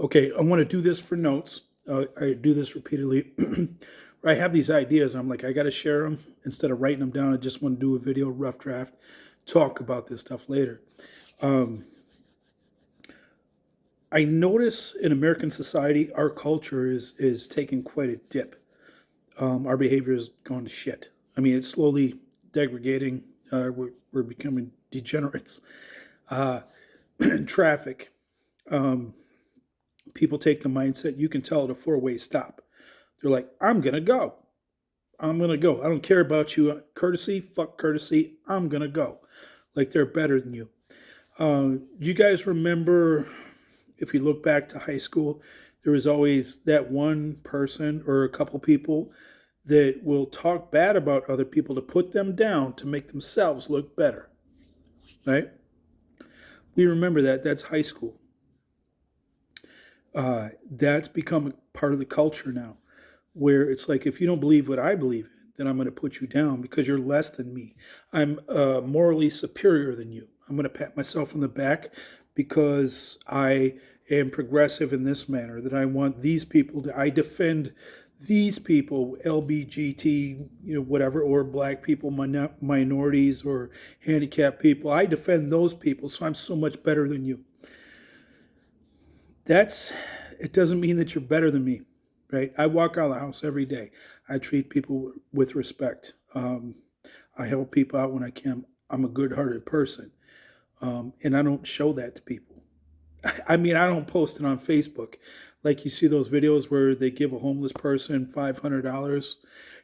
Okay, I want to do this for notes. I do this repeatedly. I have these ideas. I'm like, I got to share them instead of writing them down. I just want to do a video, rough draft, talk about this stuff later. Um, I notice in American society, our culture is taking quite a dip. Our behavior has gone to shit. I mean, it's slowly degrading. We're becoming degenerates. Uh, traffic. Um, People take the mindset, you can tell it a four-way stop. They're like, I'm going to go. I'm going to go. I don't care about you. Courtesy, fuck courtesy. I'm going to go. Like they're better than you. Do you guys remember, if you look back to high school, there was always that one person or a couple people that will talk bad about other people to put them down to make themselves look better, right? We remember that. That's high school. That's become part of the culture now, where it's like, if you don't believe what I believe in, then I'm going to put you down because you're less than me. I'm morally superior than you. I'm going to pat myself on the back because I am progressive in this manner, that I want these people to, I defend these people, LBGT, whatever, or black people, minorities, or handicapped people. I defend those people, so I'm so much better than you. It doesn't mean that you're better than me, right? I walk out of the house every day. I treat people with respect. I help people out when I can. I'm a good-hearted person, and I don't show that to people. I mean, I don't post it on Facebook. Like you see those videos where they give a homeless person $500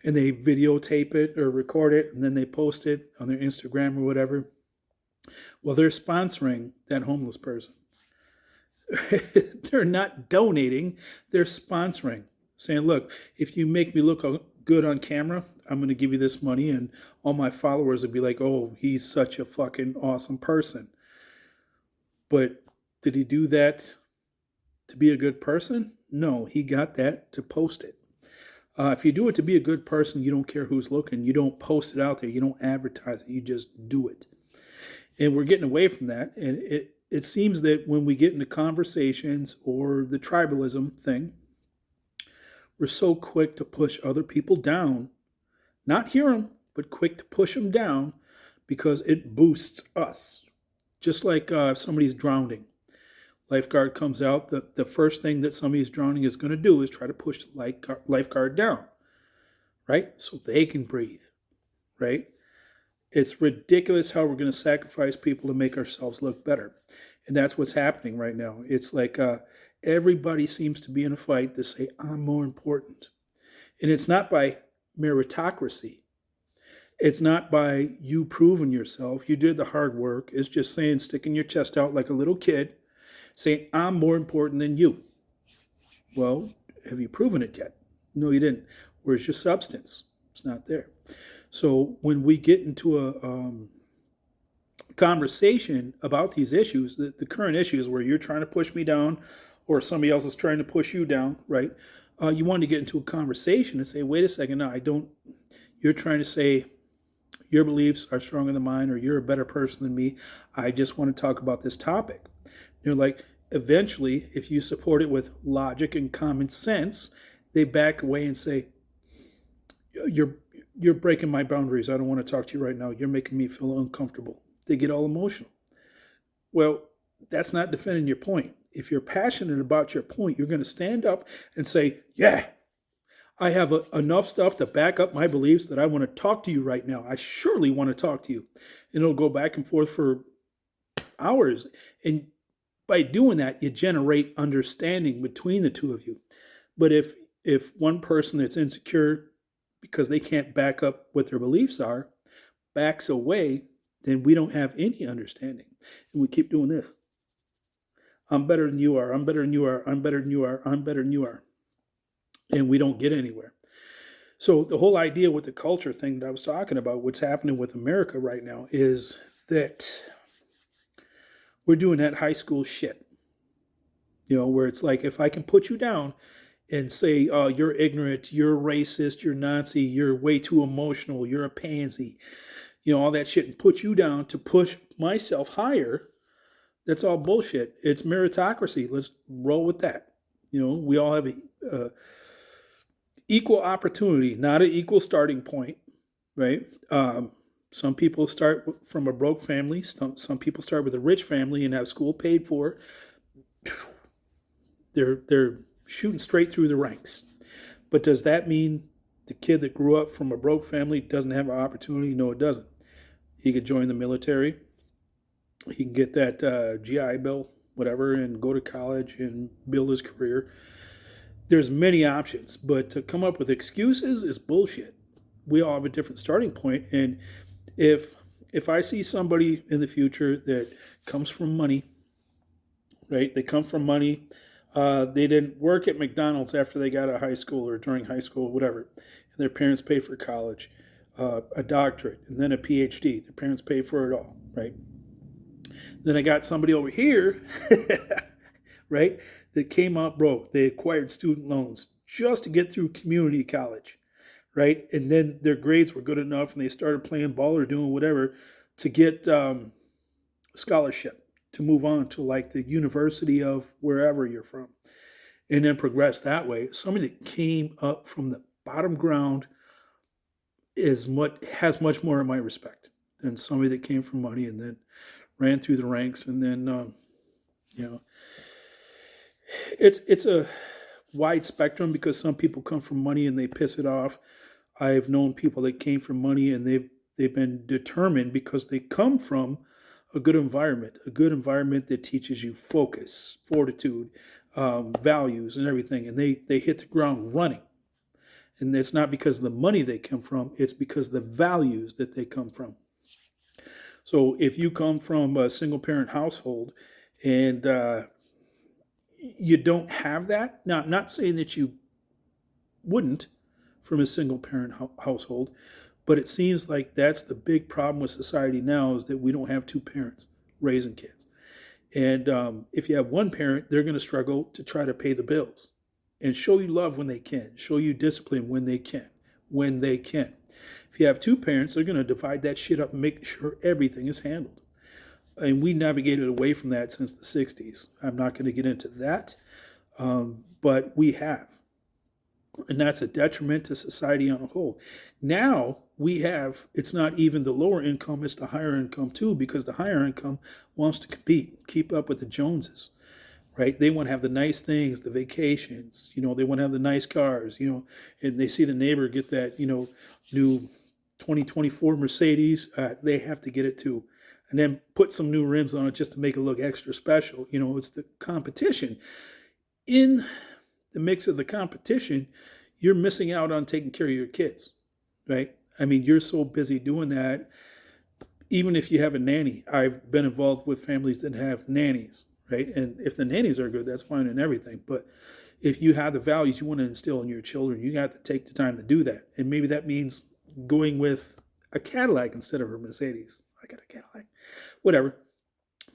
and they videotape it or record it, and then they post it on their Instagram or whatever. Well, they're sponsoring that homeless person. They're not donating, they're sponsoring, saying, look, if you make me look good on camera, I'm going to give you this money, and all my followers will be like, oh, he's such a fucking awesome person. But did he do that to be a good person? No, he got that to post it. If you do it to be a good person, you don't care who's looking. You don't post it out there. You don't advertise it. You just do it. And we're getting away from that. And it seems that when we get into conversations or the tribalism thing, we're so quick to push other people down, not hear them, but quick to push them down because it boosts us. Just like if somebody's drowning, lifeguard comes out, the first thing that somebody's drowning is going to do is try to push the lifeguard down, right? So they can breathe, right? It's ridiculous how we're going to sacrifice people to make ourselves look better. And that's what's happening right now. It's like everybody seems to be in a fight to say, I'm more important. And it's not by meritocracy. It's not by you proving yourself. You did the hard work. It's just saying, sticking your chest out like a little kid, saying, I'm more important than you. Well, have you proven it yet? No, you didn't. Where's your substance? It's not there. So when we get into a conversation about these issues, the current issues where you're trying to push me down or somebody else is trying to push you down, right? You want to get into a conversation and say, wait a second, no, I don't. You're trying to say your beliefs are stronger than mine, or you're a better person than me. I just want to talk about this topic. You're like, eventually, if you support it with logic and common sense, they back away and say, you're breaking my boundaries. I don't want to talk to you right now. You're making me feel uncomfortable. They get all emotional. Well, that's not defending your point. If you're passionate about your point, you're going to stand up and say, yeah, I have enough stuff to back up my beliefs that I want to talk to you right now. I surely want to talk to you. And it'll go back and forth for hours. And by doing that, you generate understanding between the two of you. But if one person that's insecure because they can't back up what their beliefs are, backs away, then we don't have any understanding. And we keep doing this. I'm better than you are. I'm better than you are. I'm better than you are. I'm better than you are. And we don't get anywhere. So the whole idea with the culture thing that I was talking about, what's happening with America right now, is that we're doing that high school shit. Where it's like, if I can put you down and say, oh, you're ignorant, you're racist, you're Nazi, you're way too emotional, you're a pansy, all that shit, and put you down to push myself higher, That's all bullshit. It's meritocracy. Let's roll with that. We all have a equal opportunity, not an equal starting point, right? Some people start from a broke family. Some people start with a rich family and have school paid for. They're shooting straight through the ranks. But does that mean the kid that grew up from a broke family doesn't have an opportunity? No, it doesn't. He could join the military. He can get that GI Bill, whatever, and go to college and build his career. There's many options, but to come up with excuses is bullshit. We all have a different starting point, and if I see somebody in the future that comes from money, right? They come from money. They didn't work at McDonald's after they got out of high school or during high school, whatever. And their parents pay for college, a doctorate, and then a PhD. Their parents pay for it all, right? Then I got somebody over here, right, that came out broke. They acquired student loans just to get through community college, right? And then their grades were good enough and they started playing ball or doing whatever to get scholarship to move on to like the university of wherever you're from and then progress that way. Somebody that came up from the bottom ground has much more of my respect than somebody that came from money and then ran through the ranks and then it's a wide spectrum because some people come from money and they piss it off. I've known people that came from money and they've been determined because they come from a good environment that teaches you focus, fortitude, values, and everything. And they hit the ground running. And it's not because of the money they come from, it's because of the values that they come from. So if you come from a single parent household and you don't have that, now I'm not saying that you wouldn't from a single parent household, but it seems like that's the big problem with society now is that we don't have two parents raising kids. And if you have one parent, they're going to struggle to try to pay the bills and show you love when they can, show you discipline when they can. If you have two parents, they're going to divide that shit up and make sure everything is handled. And we navigated away from that since the 60s. I'm not going to get into that, but we have. And that's a detriment to society on a whole. Now we have, it's not even the lower income, it's the higher income too, because the higher income wants to compete, keep up with the Joneses, right? They want to have the nice things, the vacations, they want to have the nice cars, and they see the neighbor get that, new 2024 Mercedes, they have to get it too. And then put some new rims on it just to make it look extra special. It's the competition. In the mix of the competition, you're missing out on taking care of your kids, right? I mean, you're so busy doing that. Even if you have a nanny, I've been involved with families that have nannies, right? And if the nannies are good, that's fine and everything. But if you have the values you want to instill in your children, you got to take the time to do that. And maybe that means going with a Cadillac instead of a Mercedes. I got a Cadillac. Whatever.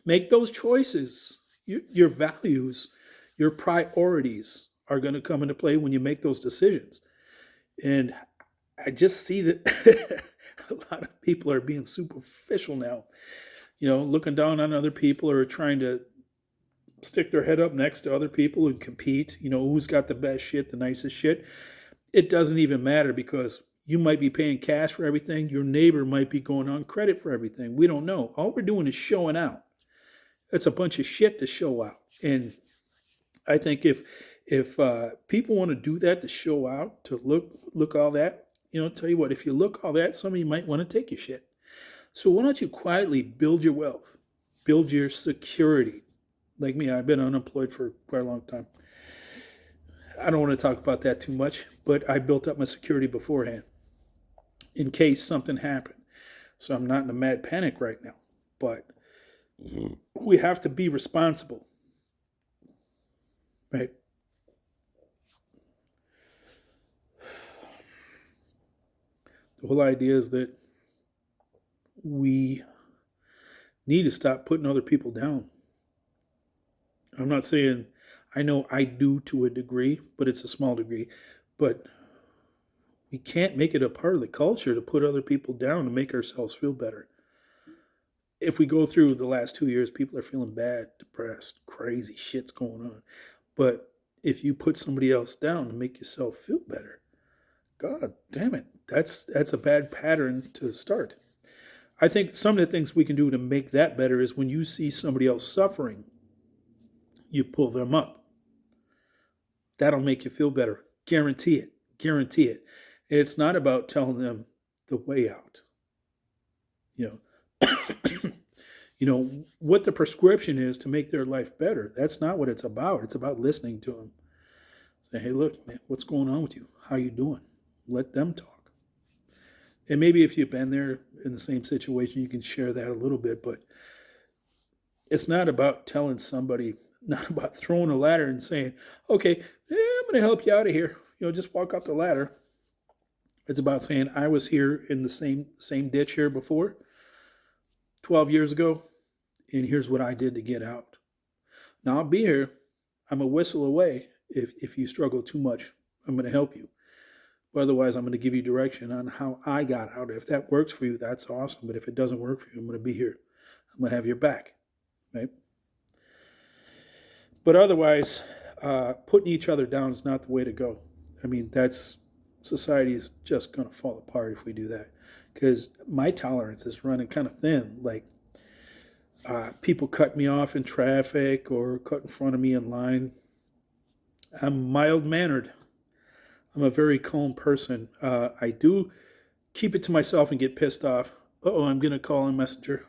Make those choices. Your values, your priorities are going to come into play when you make those decisions. And I just see that a lot of people are being superficial now, looking down on other people or trying to stick their head up next to other people and compete, who's got the best shit, the nicest shit. It doesn't even matter because you might be paying cash for everything. Your neighbor might be going on credit for everything. We don't know. All we're doing is showing out. It's a bunch of shit to show out. And I think if people want to do that to show out, to look all that, tell you what, if you look all that, somebody might want to take your shit. So why don't you quietly build your wealth, build your security? Like me, I've been unemployed for quite a long time. I don't want to talk about that too much, but I built up my security beforehand in case something happened. So I'm not in a mad panic right now, but we have to be responsible, right? The whole idea is that we need to stop putting other people down. I'm not saying, I know I do to a degree, but it's a small degree. But we can't make it a part of the culture to put other people down to make ourselves feel better. if we go through the last 2 years, people are feeling bad, depressed, crazy shit's going on. But if you put somebody else down to make yourself feel better, God damn it, that's a bad pattern to start. I think some of the things we can do to make that better is when you see somebody else suffering, you pull them up. That'll make you feel better. Guarantee it. Guarantee it. And it's not about telling them the way out. You know, what the prescription is to make their life better. That's not what it's about. It's about listening to them. Say, hey, look, man, what's going on with you? How you doing? Let them talk. And maybe if you've been there in the same situation, you can share that a little bit. But it's not about telling somebody, not about throwing a ladder and saying, okay, I'm going to help you out of here. Just walk up the ladder. It's about saying, I was here in the same ditch here before, 12 years ago, and here's what I did to get out. Now I'll be here. I'm a whistle away. If you struggle too much, I'm going to help you. But otherwise, I'm going to give you direction on how I got out. If that works for you, that's awesome. But if it doesn't work for you, I'm going to be here. I'm going to have your back, right? But otherwise, putting each other down is not the way to go. I mean, society is just going to fall apart if we do that. Because my tolerance is running kind of thin. Like, people cut me off in traffic or cut in front of me in line. I'm mild-mannered. I'm a very calm person. I do keep it to myself and get pissed off. I'm going to call on Messenger.